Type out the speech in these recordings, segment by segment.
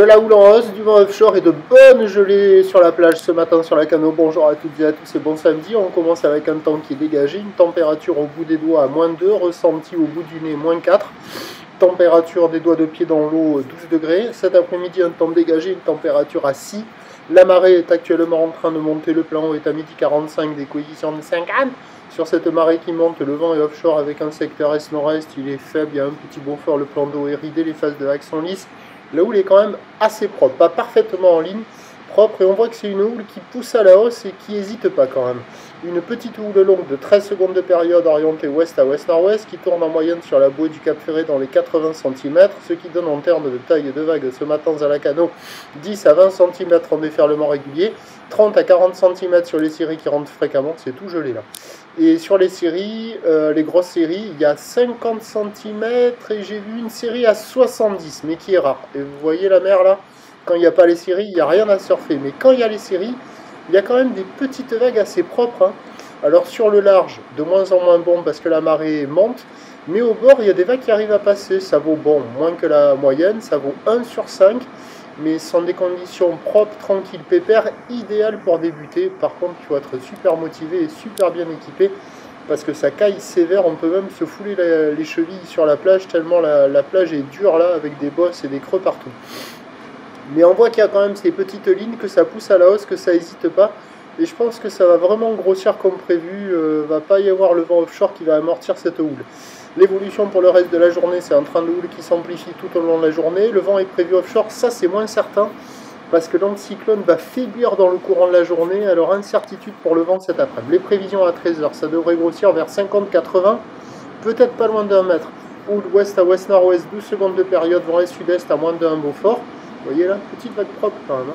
De la houle en hausse, du vent offshore et de bonnes gelées sur la plage ce matin sur la Cano. Bonjour à toutes et à tous et bon samedi. On commence avec un temps qui est dégagé, une température au bout des doigts à -2, ressenti au bout du nez -4. Température des doigts de pied dans l'eau 12 degrés. Cet après-midi un temps dégagé, une température à 6. La marée est actuellement en train de monter, le plan haut est à 12h45 des coefficients de 50. Sur cette marée qui monte, le vent est offshore avec un secteur est-nord-est, il est faible, il y a un petit beaufort, le plan d'eau est ridé, les phases de vagues sont lisses. La houle est quand même assez propre, pas parfaitement en ligne, propre, et on voit que c'est une houle qui pousse à la hausse et qui n'hésite pas quand même. Une petite houle longue de 13 secondes de période orientée ouest à ouest-nord-ouest qui tourne en moyenne sur la bouée du Cap Ferret dans les 80 cm, ce qui donne en termes de taille de vague ce matin à la Cano 10 à 20 cm en déferlement régulier, 30 à 40 cm sur les séries qui rentrent fréquemment, c'est tout gelé là. Et sur les séries, les grosses séries, il y a 50 cm et j'ai vu une série à 70, mais qui est rare. Et vous voyez la mer là, quand il n'y a pas les séries, il n'y a rien à surfer. Mais quand il y a les séries, il y a quand même des petites vagues assez propres. Hein. Alors sur le large, de moins en moins bon parce que la marée monte, mais au bord, il y a des vagues qui arrivent à passer. Ça vaut bon, moins que la moyenne, ça vaut 1 sur 5. Mais ce sont des conditions propres, tranquilles, pépères, idéales pour débuter. Par contre, il faut être super motivé et super bien équipé parce que ça caille sévère. On peut même se fouler les chevilles sur la plage tellement la plage est dure là avec des bosses et des creux partout. Mais on voit qu'il y a quand même ces petites lignes, que ça pousse à la hausse, que ça n'hésite pas. Et je pense que ça va vraiment grossir comme prévu. Va pas y avoir le vent offshore qui va amortir cette houle. L'évolution pour le reste de la journée, c'est un train de houle qui s'amplifie tout au long de la journée. Le vent est prévu offshore, ça c'est moins certain, parce que l'anticyclone va faiblir dans le courant de la journée, alors incertitude pour le vent cet après-midi. Les prévisions à 13h, ça devrait grossir vers 50-80, peut-être pas loin d'1 mètre. Houle ouest à ouest-nord-ouest, 12 secondes de période, vent est-sud-est à -1 Beaufort. Vous voyez là, petite vague propre quand même.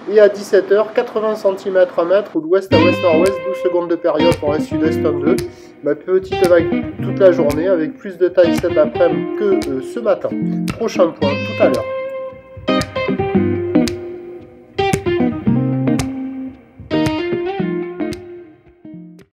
Et à 17h, 80 cm à mètre, ou d'ouest à ouest-nord-ouest, 12 secondes de période, vent est-sud-est 2. Petite vague toute la journée, avec plus de taille cet après-midi que ce matin. Prochain point tout à l'heure.